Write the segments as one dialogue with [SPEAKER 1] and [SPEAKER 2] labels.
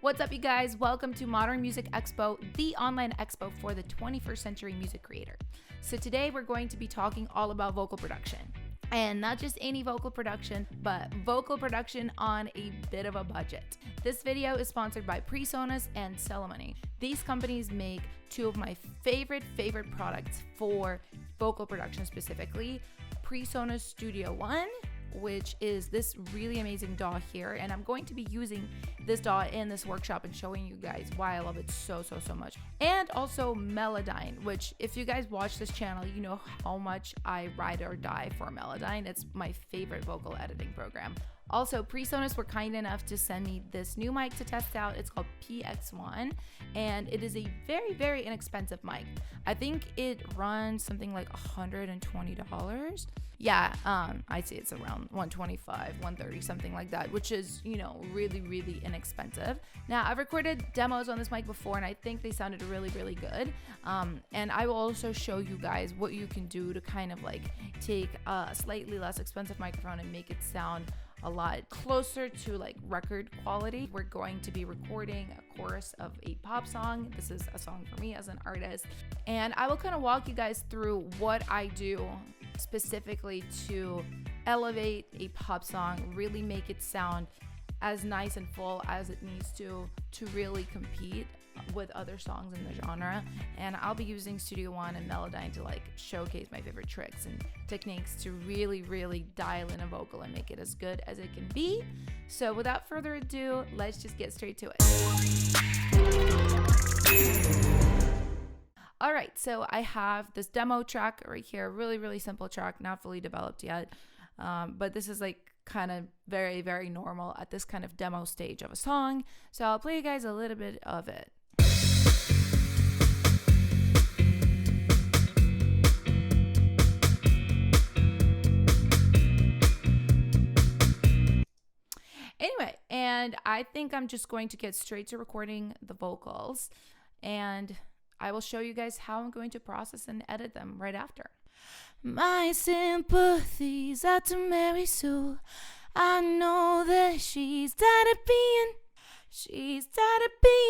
[SPEAKER 1] What's up, you guys? Welcome to Modern Music Expo, the online expo for the 21st century music creator. So today we're going to be talking all about vocal production. And not just any vocal production, but vocal production on a bit of a budget. This video is sponsored by PreSonus and Melodyne. These companies make two of my favorite products for vocal production specifically. PreSonus Studio One, which is this really amazing DAW here, and I'm going to be using this DAW in this workshop and showing you guys why I love it so much. And also Melodyne, which if you guys watch this channel, you know how much I ride or die for Melodyne. It's my favorite vocal editing program. Also, PreSonus were kind enough to send me this new mic to test out. It's called PX1, and it is a very inexpensive mic. I think it runs something like $120. Yeah, I'd say it's around $125, $130, something like that, which is, you know, really inexpensive. Now, I've recorded demos on this mic before, and I think they sounded really good. And I will also show you guys what you can do to kind of like take a slightly less expensive microphone and make it sound a lot closer to like record quality. We're going to be recording a chorus of a pop song. This is a song for me as an artist, and I will kind of walk you guys through what I do specifically to elevate a pop song, really make it sound as nice and full as it needs to really compete with other songs in the genre. And I'll be using Studio One and Melodyne to like showcase my favorite tricks and techniques to really dial in a vocal and make it as good as it can be. So without further ado, let's just get straight to it. All right, so I have this demo track right here, really simple track, not fully developed yet, but this is like kind of very normal at this kind of demo stage of a song. So I'll play you guys a little bit of it. Anyway, and I think I'm just going to get straight to recording the vocals, and I will show you guys how I'm going to process and edit them right after. My sympathies are to Mary Sue. I know that she's tired of being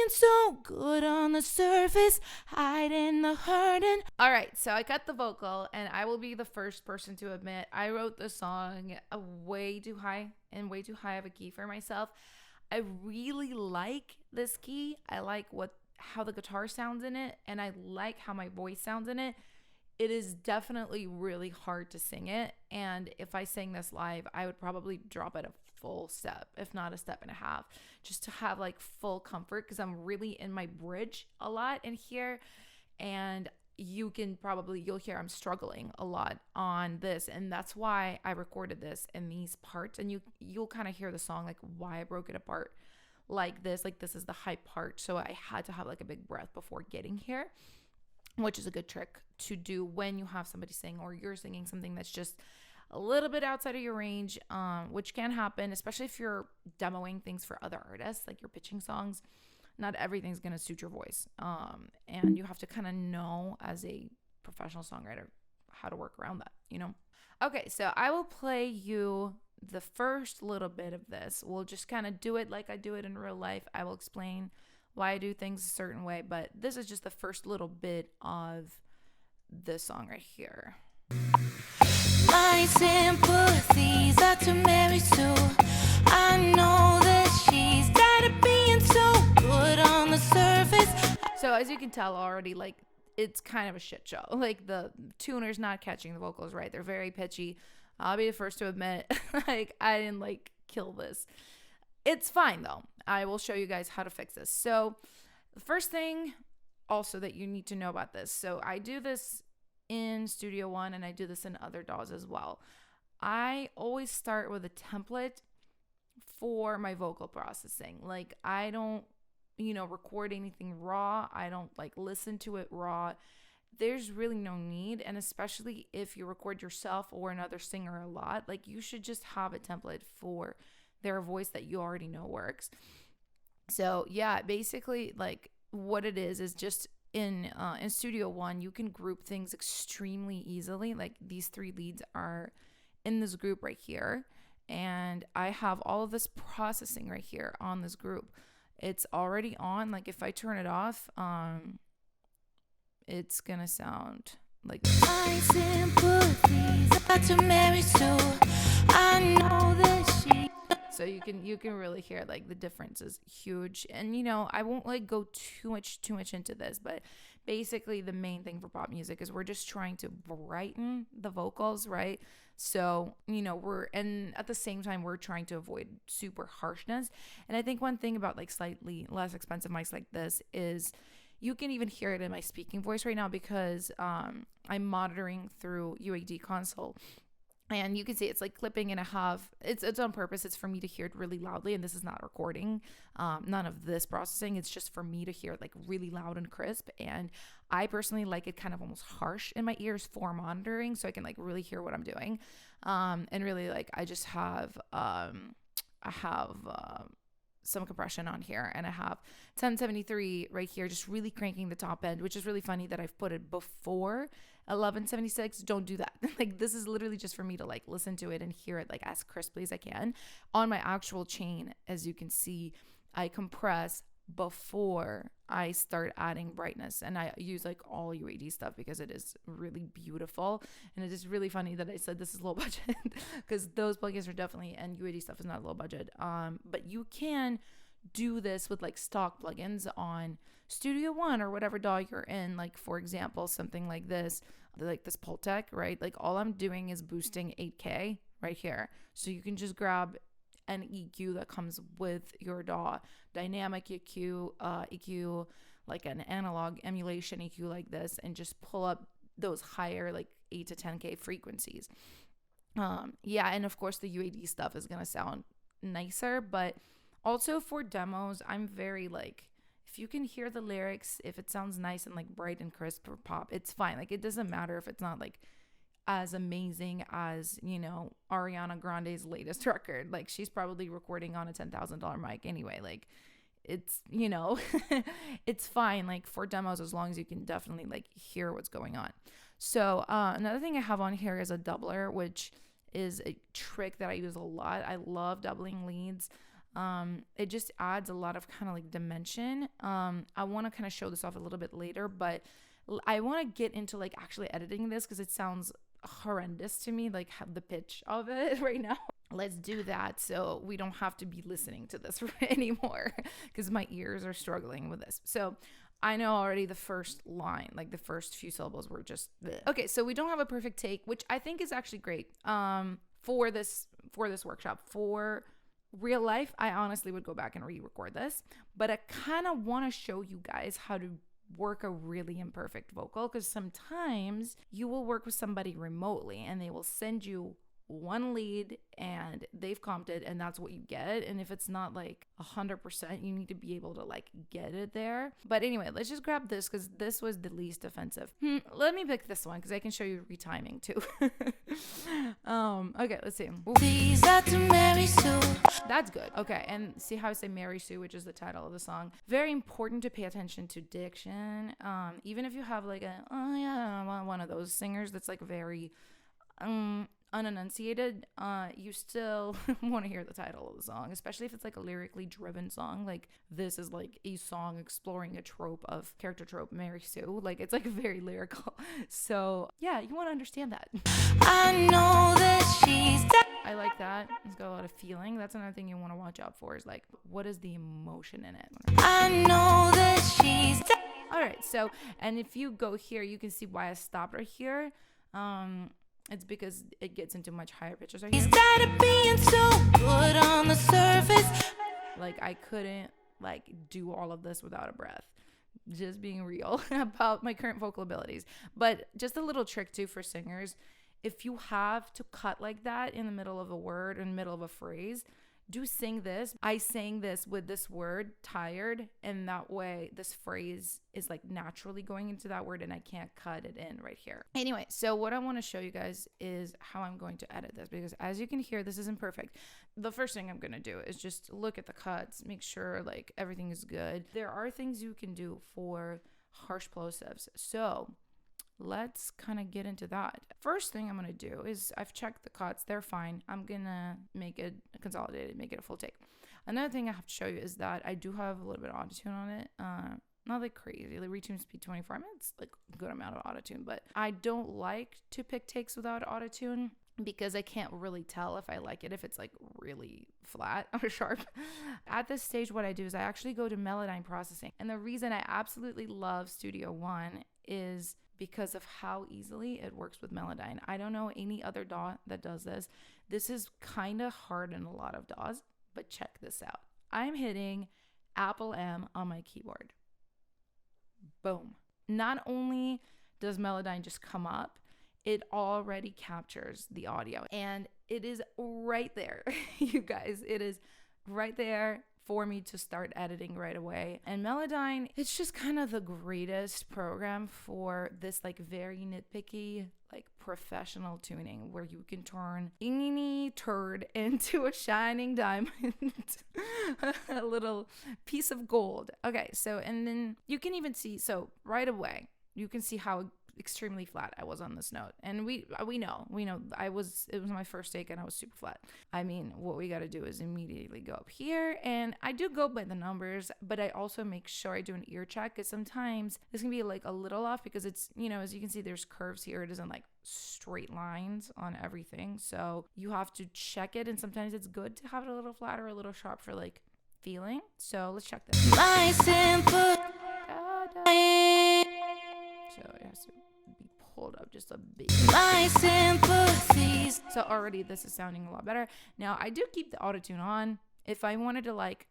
[SPEAKER 1] so good on the surface, hiding the hurting. All right, so I cut the vocal, and I will be the first person to admit I wrote the song way too high of a key for myself. I really like this key. I like how the guitar sounds in it, and I like how my voice sounds in it. It is definitely really hard to sing it, and if I sang this live, I would probably drop it a full step, if not a step and a half, just to have like full comfort, because I'm really in my bridge a lot in here, and you'll hear I'm struggling a lot on this, and that's why I recorded this in these parts, and you'll kind of hear the song, like why I broke it apart like this is the high part, so I had to have like a big breath before getting here, which is a good trick to do when you have somebody sing or you're singing something that's just a little bit outside of your range, which can happen, especially if you're demoing things for other artists, like you're pitching songs. Not everything's going to suit your voice, and you have to kind of know as a professional songwriter how to work around that, you know? Okay, so I will play you the first little bit of this. We'll just kind of do it like I do it in real life. I will explain why I do things a certain way, but this is just the first little bit of this song right here. My sympathies are to Mary Sue. I know that she's tired of being so good on the surface. So as you can tell already, like it's kind of a shit show. Like the tuner's not catching the vocals right. They're very pitchy. I'll be the first to admit, like I didn't like kill this. It's fine though. I will show you guys how to fix this. So the first thing also that you need to know about this. So I do this in Studio One and I do this in other DAWs as well. I always start with a template for my vocal processing. Like I don't, record anything raw. I don't like listen to it raw. There's really no need. And especially if you record yourself or another singer a lot, like you should just have a template for their voice that you already know works. So yeah, basically like what it is just in Studio One, you can group things extremely easily. Like these three leads are in this group right here. And I have all of this processing right here on this group. it's already on. Like if I turn it off, it's gonna sound like my sympathies are to Mary Sue. I know that she. So you can really hear like the difference is huge. And you know, I won't like go too much into this, but basically the main thing for pop music is we're just trying to brighten the vocals, right? So, you know, and at the same time we're trying to avoid super harshness. And I think one thing about like slightly less expensive mics like this is you can even hear it in my speaking voice right now because I'm monitoring through UAD console. And you can see it's like clipping, and I have it's on purpose. It's for me to hear it really loudly, and this is not recording, none of this processing. It's just for me to hear it like really loud and crisp. And I personally like it kind of almost harsh in my ears for monitoring, so I can like really hear what I'm doing. And really like I just have some compression on here, and I have 1073 right here, just really cranking the top end, which is really funny that I've put it before 1176. Don't do that. Like this is literally just for me to like listen to it and hear it like as crisply as I can. On my actual chain, as you can see, I compress before I start adding brightness, and I use like all UAD stuff because it is really beautiful. And it is really funny that I said this is low budget because those plugins are definitely, and UAD stuff is not low budget. But you can do this with like stock plugins on Studio One or whatever DAW you're in. Like for example, something like this Pultec, right? Like all I'm doing is boosting 8K right here. So you can just grab an EQ that comes with your DAW, dynamic EQ, like an analog emulation EQ like this, and just pull up those higher like 8 to 10K frequencies. Yeah, and of course the UAD stuff is gonna sound nicer, but also for demos, I'm very like, if you can hear the lyrics, if it sounds nice and like bright and crisp or pop, it's fine. Like it doesn't matter if it's not like as amazing as, you know, Ariana Grande's latest record. Like she's probably recording on a $10,000 mic anyway. Like it's, you know, it's fine like for demos as long as you can definitely like hear what's going on. So another thing I have on here is a doubler, which is a trick that I use a lot. I love doubling leads. It just adds a lot of kind of like dimension. I want to kind of show this off a little bit later, but I want to get into like actually editing this because it sounds horrendous to me, like the pitch of it right now. Let's do that so we don't have to be listening to this anymore because my ears are struggling with this. So I know already the first line, like the first few syllables were just bleh. Okay, so we don't have a perfect take, which I think is actually great for this workshop. For real life, I honestly would go back and re-record this, but I kind of want to show you guys how to work a really imperfect vocal, because sometimes you will work with somebody remotely and they will send you one lead and they've comped it and that's what you get. And if it's not like 100%, you need to be able to like get it there. But anyway, let's just grab this because this was the least offensive. Let me pick this one because I can show you retiming too. Okay, let's see. These are to Mary Sue. That's good. Okay, and see how I say Mary Sue, which is the title of the song. Very important to pay attention to diction. Even if you have like one of those singers that's like very unenunciated, you still want to hear the title of the song, especially if it's like a lyrically driven song. Like this is like a song exploring a character trope, Mary Sue. Like it's like very lyrical. So yeah, you want to understand that. I know that she's I like that. It's got a lot of feeling. That's another thing you want to watch out for, is like, what is the emotion in it? I know that she's all right. So, and if you go here, you can see why I stopped right here. It's because it gets into much higher pitches right here. Instead of being so good on the surface, like I couldn't like do all of this without a breath. Just being real about my current vocal abilities. But just a little trick too for singers. If you have to cut like that in the middle of a word, in the middle of a phrase, do sing this. I sang this with this word, tired, and that way this phrase is like naturally going into that word and I can't cut it in right here. Anyway, so what I want to show you guys is how I'm going to edit this, because as you can hear, this isn't perfect. The first thing I'm going to do is just look at the cuts, make sure like everything is good. There are things you can do for harsh plosives. So let's kind of get into that. First thing I'm going to do is I've checked the cuts. They're fine. I'm going to make it consolidated, make it a full take. Another thing I have to show you is that I do have a little bit of autotune on it. Not like crazy. The retune speed 24 minutes, like a good amount of autotune, but I don't like to pick takes without autotune because I can't really tell if I like it if it's like really flat or sharp. At this stage, what I do is I actually go to Melodyne Processing. And the reason I absolutely love Studio One is because of how easily it works with Melodyne. I don't know any other DAW that does this. This is kind of hard in a lot of DAWs, but check this out. I'm hitting Apple M on my keyboard. Boom. Not only does Melodyne just come up, it already captures the audio, and it is right there. You guys, it is right there for me to start editing right away. And Melodyne, it's just kind of the greatest program for this like very nitpicky, like professional tuning where you can turn any turd into a shining diamond, a little piece of gold. Okay, so, and then you can even see, so right away, you can see how extremely flat I was on this note. And we know it was my first take and I was super flat. I mean, what we got to do is immediately go up here, and I do go by the numbers, but I also make sure I do an ear check, because sometimes this can be like a little off because it's, you know, as you can see, there's curves here. It isn't like straight lines on everything, so you have to check it, and sometimes it's good to have it a little flat or a little sharp for like feeling. So let's check this. My simple so it has to be pulled up just a bit. My sympathies. So already this is sounding a lot better. Now I do keep the autotune on. If I wanted to like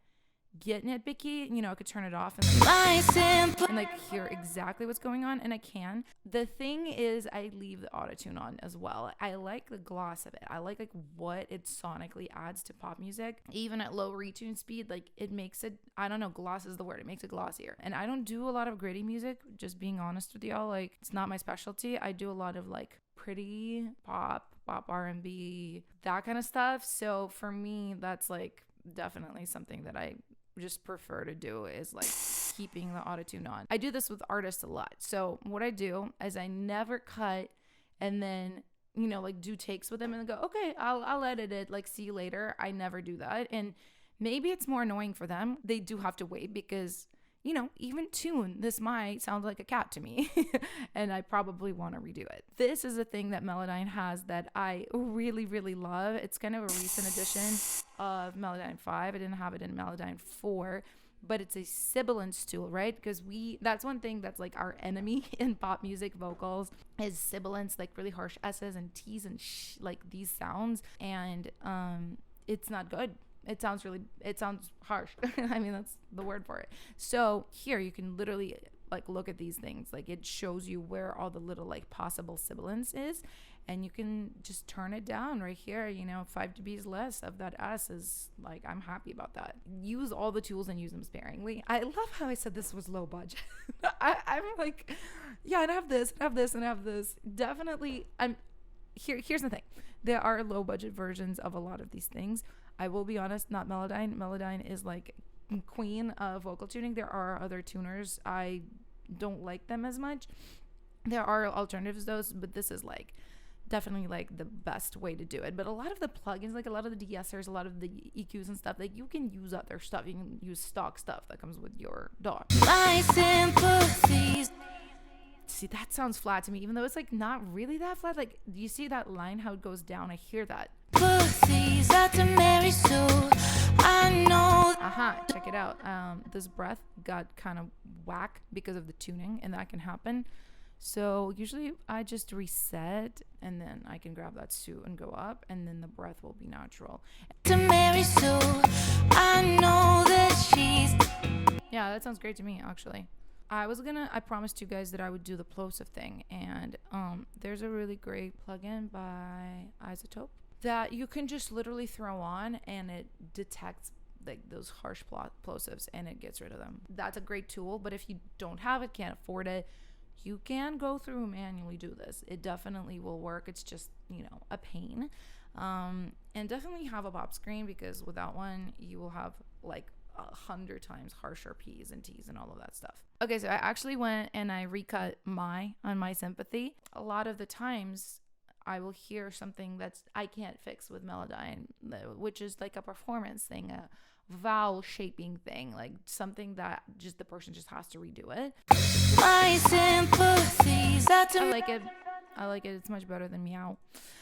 [SPEAKER 1] get nitpicky, you know, I could turn it off and like hear exactly what's going on, and I can. The thing is, I leave the autotune on as well. I like the gloss of it. I like what it sonically adds to pop music. Even at low retune speed, like it makes it, I don't know, gloss is the word. It makes it glossier. And I don't do a lot of gritty music, just being honest with y'all. Like, it's not my specialty. I do a lot of like pretty pop R&B, that kind of stuff. So for me, that's like definitely something that I just prefer to do, is like keeping the autotune on. I do this with artists a lot. So what I do is I never cut and then, you know, like do takes with them and go, okay, I'll edit it, like see you later. I never do that. And maybe it's more annoying for them. They do have to wait because, you know, even tune, this might sound like a cat to me and I probably want to redo it. This is a thing that Melodyne has that I really, really love. It's kind of a recent addition of Melodyne 5. I didn't have it in Melodyne 4, but it's a sibilance tool, right? Because that's one thing that's like our enemy in pop music vocals is sibilance, like really harsh S's and T's and like these sounds. And it's not good. It sounds harsh. I mean, that's the word for it. So here you can literally like look at these things. Like it shows you where all the little like possible sibilance is, and you can just turn it down right here. You know, 5 dBs less of that S is like, I'm happy about that. Use all the tools and use them sparingly. I love how I said this was low budget. I'm like, yeah, I have this, and I have this. Definitely, here's the thing. There are low budget versions of a lot of these things. I will be honest, not Melodyne. Melodyne is like queen of vocal tuning. There are other tuners. I don't like them as much. There are alternatives though, but this is like definitely like the best way to do it. But a lot of the plugins, like a lot of the de-essers, a lot of the EQs and stuff, like you can use other stuff. You can use stock stuff that comes with your DAW. My sympathies. See, that sounds flat to me, even though it's like not really that flat. Like, do you see that line, how it goes down? I hear that. Check it out. This breath got kind of whack because of the tuning, and that can happen. So usually I just reset, and then I can grab that suit and go up, and then the breath will be natural. Yeah, that sounds great to me, actually. I promised you guys that I would do the plosive thing, and there's a really great plugin by ITZY that you can just literally throw on, and it detects like those harsh plosives and it gets rid of them. That's a great tool, but if you don't have it, can't afford it, you can go through manually do this. It definitely will work. It's just, you know, a pain. And definitely have a pop screen, because without one you will have like 100 times harsher P's and T's and all of that stuff. Okay, so I actually went and I recut on my sympathy. A lot of the times I will hear something that's I can't fix with Melodyne, which is like a performance thing, vowel shaping thing, like something that just the person just has to redo it.
[SPEAKER 2] My sympathies
[SPEAKER 1] I like it. I like it. It's much better than meow.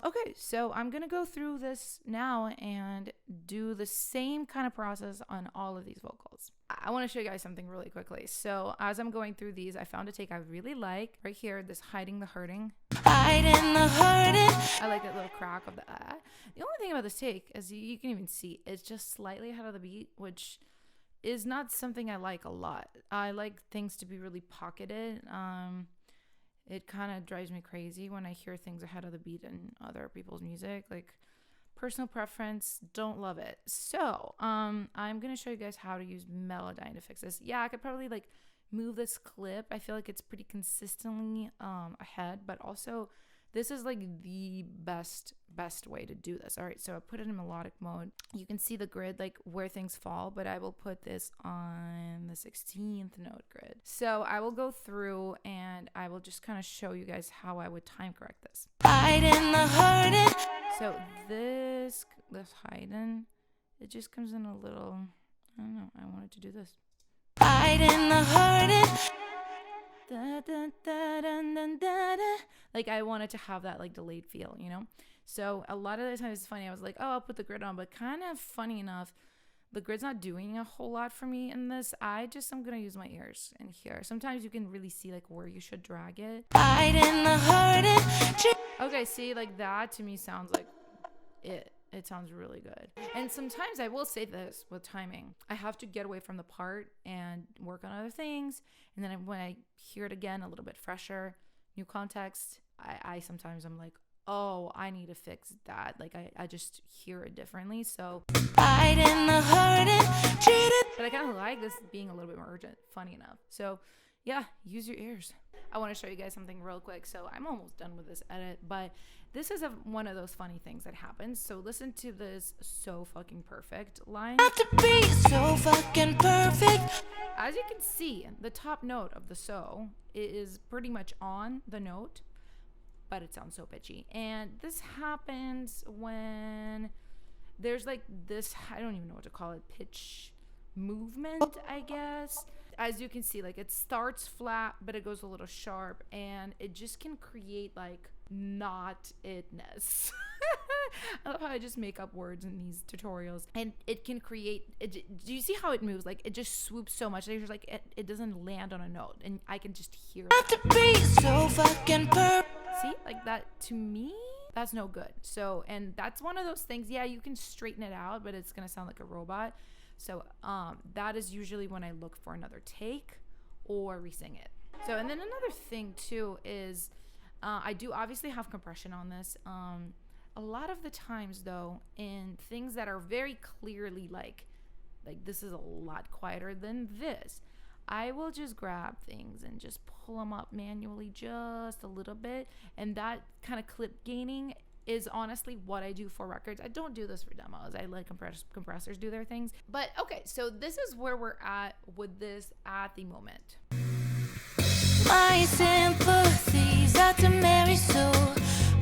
[SPEAKER 1] Okay, so I'm going to go through this now and do the same kind of process on all of these vocals. I want to show you guys something really quickly. So as I'm going through these, I found a take I really like. Right here, this hiding the hurting.
[SPEAKER 2] hiding the hurting.
[SPEAKER 1] I like that little crack of the The only thing about this take, as you can even see, it's just slightly ahead of the beat, which is not something I like a lot. I like things to be really pocketed. It kind of drives me crazy when I hear things ahead of the beat in other people's music. Like, personal preference, don't love it. So I'm gonna show you guys how to use Melodyne to fix this. Yeah, I could probably like move this clip. I feel like it's pretty consistently ahead, but also this is like the best way to do this. All right, so I put it in melodic mode. You can see the grid, like where things fall, but I will put this on the 16th note grid. So I will go through and I will just kind of show you guys how I would time correct this.
[SPEAKER 2] Hiding the hurting.
[SPEAKER 1] So this hiding, it just comes in a little, I don't know, I wanted to do this.
[SPEAKER 2] Hiding the hurting.
[SPEAKER 1] Da, da, da, da, da, da, da. Like I wanted to have that like delayed feel, you know? So a lot of the times it's funny. I was like, oh, I'll put the grid on, but kind of funny enough, the grid's not doing a whole lot for me in this. I'm going to use my ears in here. Sometimes you can really see like where you should drag it.
[SPEAKER 2] Hiding the hurting.
[SPEAKER 1] Okay, see, like that to me sounds like it. It sounds really good. And sometimes I will say this with timing. I have to get away from the part and work on other things. And then when I hear it again, a little bit fresher, new context, I sometimes I'm like, oh, I need to fix that. Like I just hear it differently. So
[SPEAKER 2] Hiding the hurting. Cheated.
[SPEAKER 1] but I kind of like this being a little bit more urgent, funny enough. So yeah, use your ears. I want to show you guys something real quick. So I'm almost done with this edit, but this is one of those funny things that happens. So listen to this so fucking perfect line.
[SPEAKER 2] Have to be so fucking perfect.
[SPEAKER 1] As you can see, the top note of the so is pretty much on the note, but it sounds so pitchy. And this happens when there's like this, I don't even know what to call it, pitch movement, I guess. As you can see, like it starts flat, but it goes a little sharp, and it just can create like not itness. I love how I just make up words in these tutorials, and it can create it. Do you see how it moves? Like it just swoops so much. There's like it doesn't land on a note, and I can just hear it.
[SPEAKER 2] Have to be so fucking perfect.
[SPEAKER 1] See, like that to me, that's no good. So, and that's one of those things. Yeah, you can straighten it out, but it's gonna sound like a robot. So that is usually when I look for another take or re-sing it. So, and then another thing too is I do obviously have compression on this. A lot of the times though, in things that are very clearly like this is a lot quieter than this, I will just grab things and just pull them up manually just a little bit. And that kind of clip gaining is honestly what I do for records. I don't do this for demos. I let compressors do their things. But okay, so this is where we're at with this at the moment.
[SPEAKER 2] My sympathies are to Mary Sue.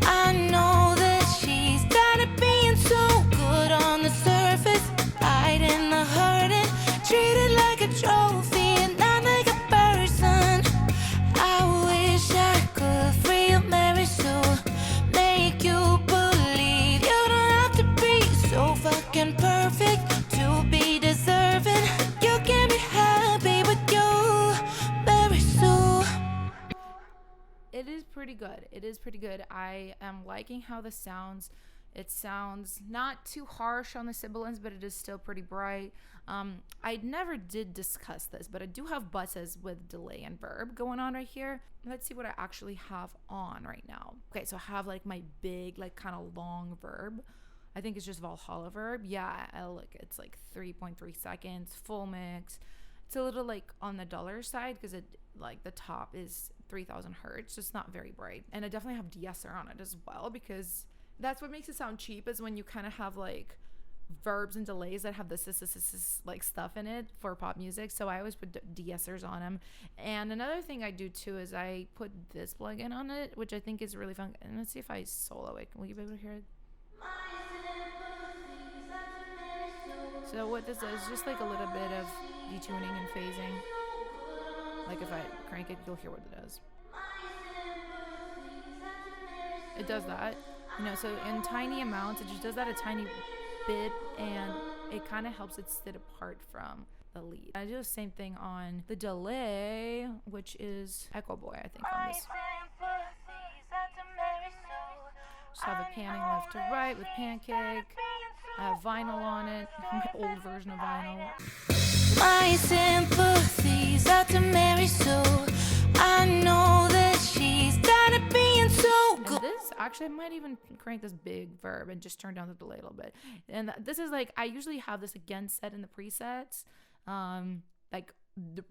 [SPEAKER 2] I know that she's tired of being so good on the surface. Hiding the hurting, treated like a trophy and not like a person. I wish I could free up Mary Sue. Make you believe you don't have to be so fucking perfect to be deserving. You can be happy with you, Mary Sue.
[SPEAKER 1] It is pretty good. It is pretty good. I am liking how this sounds. It sounds not too harsh on the sibilants, but it is still pretty bright. I never did discuss this, but I do have buses with delay and verb going on right here. Let's see what I actually have on right now. Okay, so I have like my big, like kind of long verb. I think it's just Valhalla verb. Yeah, it's like 3.3 seconds, full mix. It's a little like on the duller side because it like the top is 3000 hertz. It's not very bright. And I definitely have de-esser on it as well because that's what makes it sound cheap, is when you kind of have like verbs and delays that have this like stuff in it for pop music. So I always put de-essers on them. And another thing I do too is I put this plugin on it, which I think is really fun. And let's see if I solo it. Will you be able to hear it? So what this is just like a little bit of detuning and phasing. Like if I crank it, you'll hear what it does. It does that, so in tiny amounts, it just does that a tiny bit, and it kind of helps it sit apart from the lead. I do the same thing on the delay, which is Echo Boy, I think, on this. Just have a panning left to right with pancake. I have vinyl on it, my old version of vinyl.
[SPEAKER 2] My sympathies are to Mary Sue. I know that she's done it being so good.
[SPEAKER 1] And this, actually, I might even crank this big verb and just turn down the delay a little bit. And this is like, I usually have this again set in the presets, like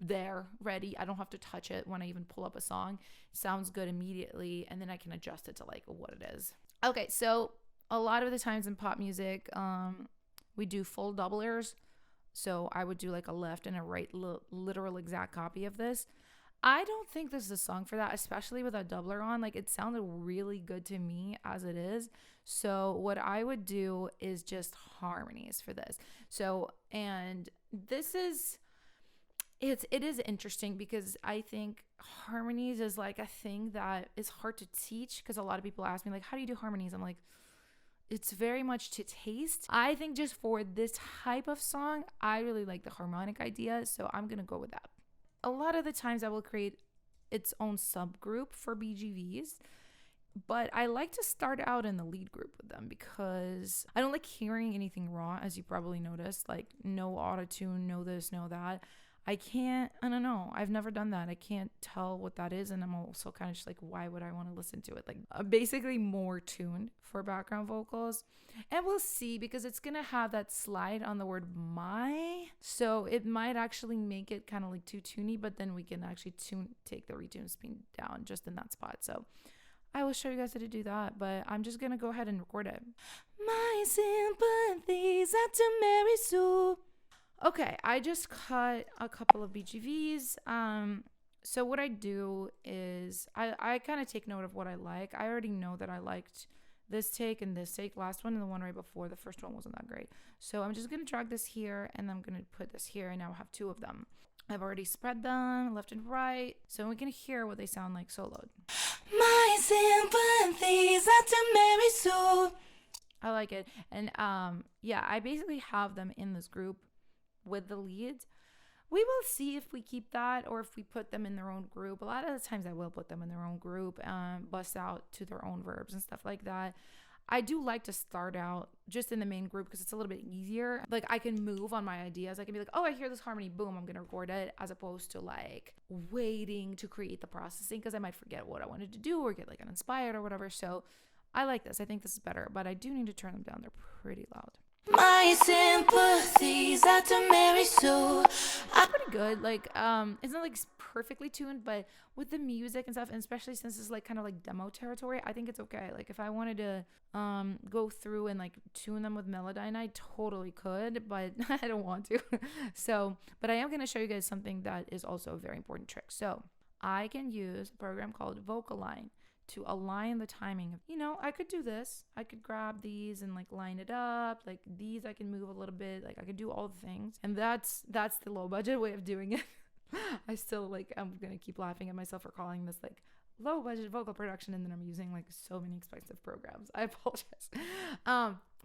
[SPEAKER 1] there, ready. I don't have to touch it when I even pull up a song. It sounds good immediately, and then I can adjust it to like what it is. Okay, so a lot of the times in pop music, we do full doublers. So I would do like a left and a right literal exact copy of this. I don't think this is a song for that, especially with a doubler on. Like, it sounded really good to me as it is. So what I would do is just harmonies for this. So, and this is, it is interesting because I think harmonies is like a thing that is hard to teach, because a lot of people ask me like, how do you do harmonies? I'm like, it's very much to taste. I think just for this type of song, I really like the harmonic idea, so I'm gonna go with that. A lot of the times I will create its own subgroup for BGVs, but I like to start out in the lead group with them because I don't like hearing anything raw, as you probably noticed, like no auto-tune, no this, no that. I don't know. I've never done that. I can't tell what that is. And I'm also kind of just like, why would I want to listen to it? Like, I'm basically more tuned for background vocals. And we'll see, because it's going to have that slide on the word my. So it might actually make it kind of like too tuney, but then we can actually take the retune speed down just in that spot. So I will show you guys how to do that, but I'm just going to go ahead and record it.
[SPEAKER 2] My sympathies are to Mary Sue.
[SPEAKER 1] Okay, I just cut a couple of BGVs. So what I do is I kind of take note of what I like. I already know that I liked this take and this take, last one and the one right before. The first one wasn't that great. So I'm just going to drag this here, and I'm going to put this here, and now I have two of them. I've already spread them left and right, so we can hear what they sound like soloed.
[SPEAKER 2] My sympathies are to Mary Sue.
[SPEAKER 1] I like it. And yeah, I basically have them in this group with the leads. We will see if we keep that or if we put them in their own group. A lot of the times I will put them in their own group, bust out to their own verbs and stuff like that. I do like to start out just in the main group because it's a little bit easier. Like, I can move on my ideas. I can be like, oh, I hear this harmony, boom, I'm gonna record it, as opposed to like waiting to create the processing, because I might forget what I wanted to do or get like uninspired or whatever. So I like this. I think this is better, but I do need to turn them down. They're pretty loud.
[SPEAKER 2] My sympathies are to Mary Sue.
[SPEAKER 1] Pretty good. Like, it's not like perfectly tuned, but with the music and stuff, and especially since it's like kind of like demo territory, I think it's okay. Like, if I wanted to go through and like tune them with Melodyne, I totally could, but I don't want to. So, but I am going to show you guys something that is also a very important trick. So I can use a program called Vocaline to align the timing of, I could do this. I could grab these and like line it up. Like, these I can move a little bit. Like, I could do all the things. And that's the low budget way of doing it. I still I'm going to keep laughing at myself for calling this like low budget vocal production. And then I'm using like so many expensive programs. I apologize.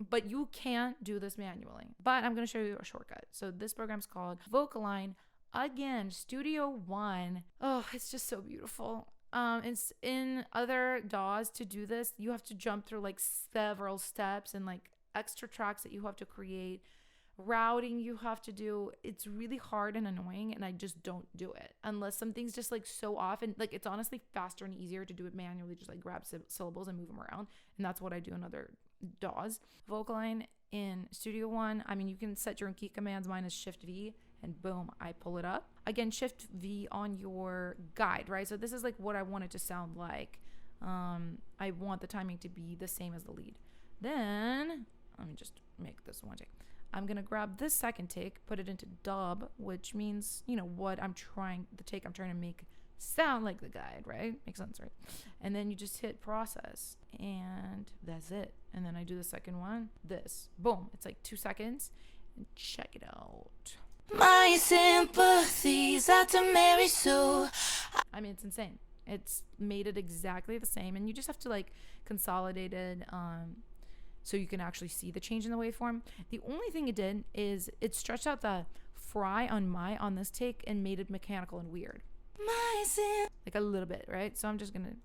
[SPEAKER 1] But you can't do this manually. But I'm going to show you a shortcut. So this program's called Vocaline. Again, Studio One. Oh, it's just so beautiful. It's in other DAWs. To do this, you have to jump through like several steps and like extra tracks that you have to create, routing you have to do. It's really hard and annoying, and I just don't do it unless something's just like so off. And like, it's honestly faster and easier to do it manually, just like grab syllables and move them around, and that's what I do in other DAWs. Vocaline in Studio One, I mean, you can set your own key commands. Mine is Shift V, and boom, I pull it up. Again, Shift V on your guide, right? So this is like what I want it to sound like. I want the timing to be the same as the lead. Then, let me just make this one take. I'm going to grab this second take, put it into dub, which means, what the take I'm trying to make sound like the guide, right? Makes sense, right? And then you just hit process, and that's it. And then I do the second one, this. Boom. It's like 2 seconds. Check it out.
[SPEAKER 2] My sympathies are to Mary Sue.
[SPEAKER 1] I mean, it's insane. It's made it exactly the same, and you just have to like consolidate it so you can actually see the change in the waveform. The only thing it did is it stretched out the fry on this take and made it mechanical and weird. Like a little bit, right? So I'm just gonna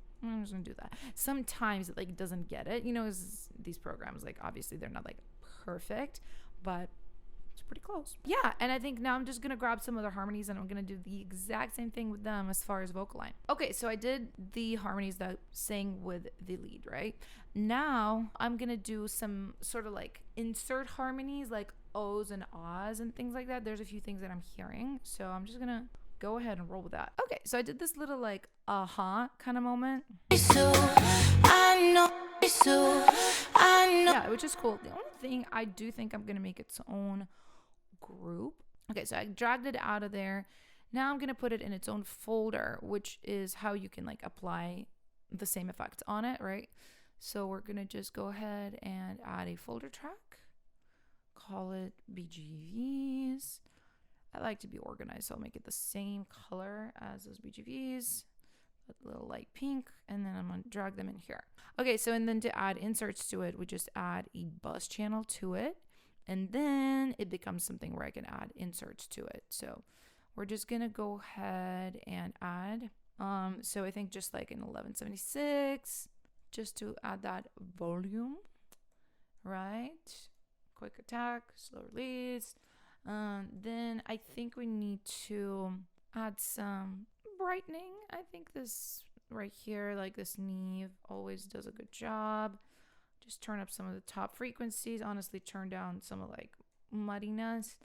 [SPEAKER 1] do that. Sometimes it like doesn't get it, you know, these programs, like obviously they're not like perfect, but it's pretty close. Yeah, and I think now I'm just gonna grab some other harmonies and I'm gonna do the exact same thing with them as far as Vocaline. Okay, so I did the harmonies that sang with the lead, right? Now I'm gonna do some sort of like insert harmonies, like O's and ahs and things like that. There's a few things that I'm hearing, so I'm just gonna go ahead and roll with that. Okay, so I did this little like aha kind of moment. Yeah, which is cool. The only thing I do think I'm gonna make its own group. Okay, so I dragged it out of there. Now I'm gonna put it in its own folder, which is how you can like apply the same effects on it, right? So we're gonna just go ahead and add a folder track, call it BGVs. I like to be organized, so I'll make it the same color as those BGVs, a little light pink, and then I'm gonna drag them in here. Okay, so and then to add inserts to it, we just add a bus channel to it, and then it becomes something where I can add inserts to it. So we're just gonna go ahead and add, so I think just like in 1176, just to add that volume, right? Quick attack, slow release. Then I think we need to add some brightening. I think this right here, like this Neve, always does a good job. Just turn up some of the top frequencies. Honestly, turn down some of like muddiness.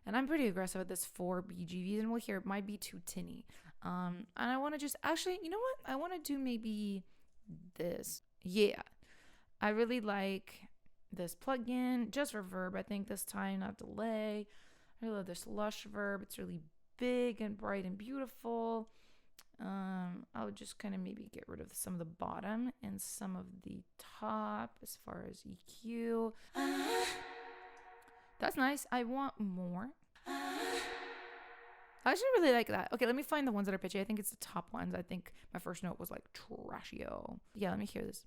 [SPEAKER 1] And I'm pretty aggressive at this for BGVs, and we'll hear it might be too tinny. And I want to just actually, you know what? I want to do maybe this. Yeah, I really like this plugin just for verb. I think this time, not delay. I love this lush verb. It's really big and bright and beautiful. I would just kind of maybe get rid of some of the bottom and some of the top as far as EQ. That's nice. I want more. I actually really like that. Okay, let me find the ones that are pitchy. I think it's the top ones. I think my first note was like trashio. Yeah, let me hear this.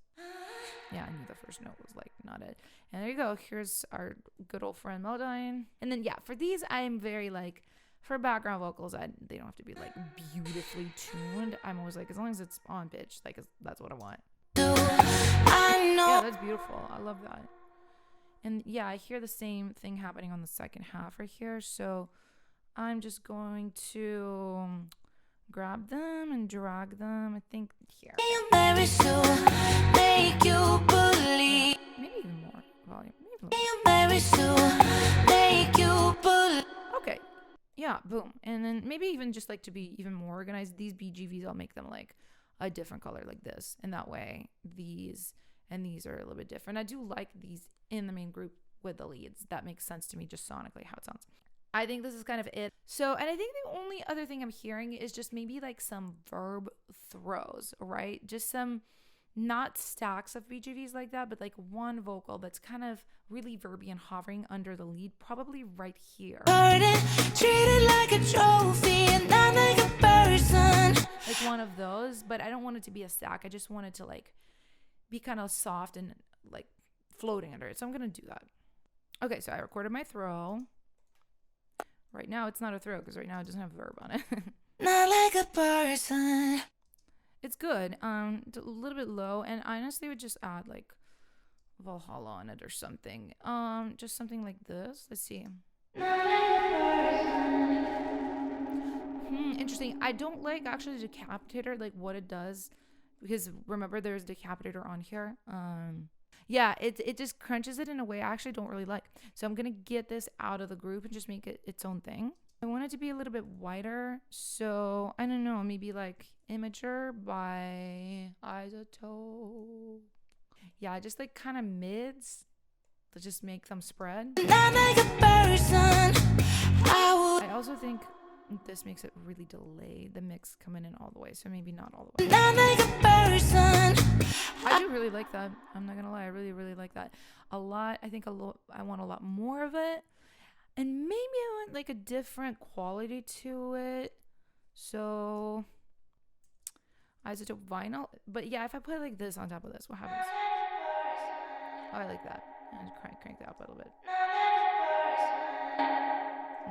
[SPEAKER 1] Yeah, I knew the first note was like not it. And there you go. Here's our good old friend Melodyne. And then yeah, for these I am very like, for background vocals, they don't have to be like beautifully tuned. I'm always like, as long as it's on pitch, like that's what I want. Yeah, that's beautiful. I love that. And yeah, I hear the same thing happening on the second half right here. So I'm just going to grab them and drag them, I think, here. Maybe even more volume. Okay. Yeah, boom. And then maybe even just like to be even more organized, these BGVs, I'll make them like a different color like this. And that way these and these are a little bit different. I do like these in the main group with the leads. That makes sense to me just sonically how it sounds. I think this is kind of it. So, and I think the only other thing I'm hearing is just maybe like some verb throws, right? Just some, not stacks of BGVs like that, but like one vocal that's kind of really verby and hovering under the lead, probably right here. Treated like a trophy and not like a person. Like one of those, but I don't want it to be a stack. I just want it to like be kind of soft and like floating under it. So I'm going to do that. Okay, so I recorded my throw. Right now, it's not a throw because right now it doesn't have verb on it. Not like a person. It's good. It's a little bit low, and I honestly would just add like Valhalla on it or something. Just something like this. Let's see. Not like a person. Interesting. I don't like actually the decapitator, like what it does, because remember there's decapitator on here. Yeah, it just crunches it in a way I actually don't really like. So I'm going to get this out of the group and just make it its own thing. I want it to be a little bit wider. So, I don't know, maybe like Imager by ITZY. Yeah, just like kind of mids to just make them spread. Not like a person. I also think this makes it really delayed, the mix coming in all the way, so maybe not all the way. Not like a person. I do really like that. I'm not gonna lie, I really like that a lot. I think I want a lot more of it. And maybe I want like a different quality to it. So isotope vinyl. But yeah, if I put like this on top of this, what happens? Oh, I like that. And crank that up a little bit.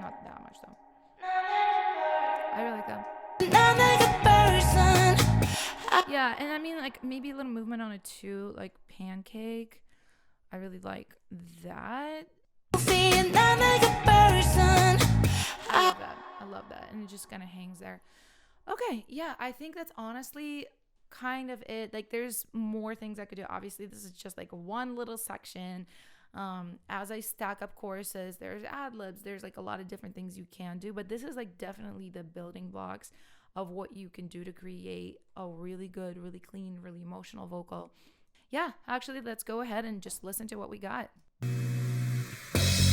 [SPEAKER 1] Not that much though. I really like that. Yeah, and I mean like maybe a little movement on it too, like pancake. I really like that. I love that. And it just kind of hangs there. Okay, yeah, I think that's honestly kind of it. Like there's more things I could do. Obviously, this is just like one little section. As I stack up choruses, there's ad libs, there's like a lot of different things you can do, but this is like definitely the building blocks of what you can do to create a really good, really clean, really emotional vocal. Yeah, actually, let's go ahead and just listen to what we got.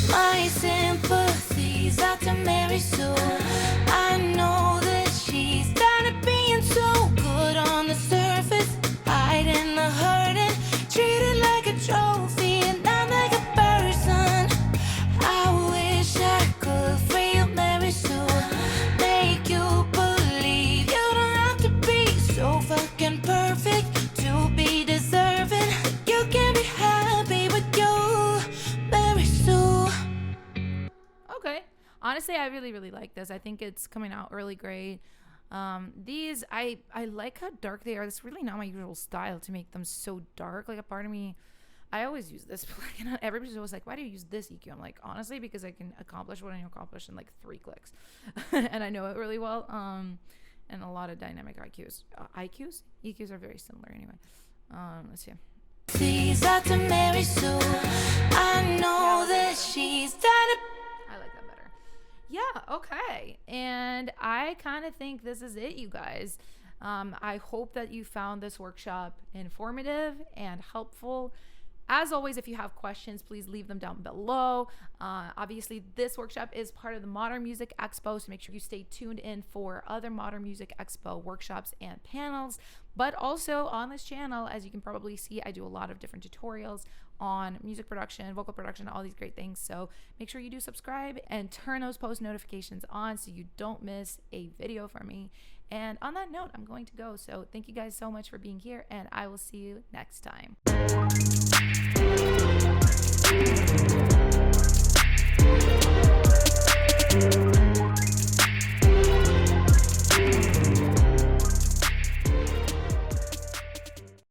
[SPEAKER 2] My sympathies out to Mary Sue. I know that she's tired of being so good on the surface, hiding the hurting, treated like a trophy and not like a person. I wish I could free up Mary Sue, make you believe you don't have to be so fucking perfect to be deserving. You can be happy with you, Mary Sue.
[SPEAKER 1] Okay. Honestly, I really, really like this. I think it's coming out really great. These, I like how dark they are. It's really not my usual style to make them so dark. Like a part of me, I always use this plugin. Everybody's always like, why do you use this EQ? I'm like, honestly, because I can accomplish what I need to accomplish in like 3 clicks. And I know it really well. And a lot of dynamic IQs. EQs are very similar anyway. Let's see.
[SPEAKER 2] Please out to Mary Sue. I know that she's tired of.
[SPEAKER 1] I like that better. Yeah, okay. And I kind of think this is it, you guys. I hope that you found this workshop informative and helpful. As always, if you have questions, please leave them down below. Obviously, this workshop is part of the Modern Music Expo, so make sure you stay tuned in for other Modern Music Expo workshops and panels. But also on this channel, as you can probably see, I do a lot of different tutorials on music production, vocal production, all these great things. So make sure you do subscribe and turn those post notifications on so you don't miss a video from me. And on that note, I'm going to go. So thank you guys so much for being here, and I will see you next time.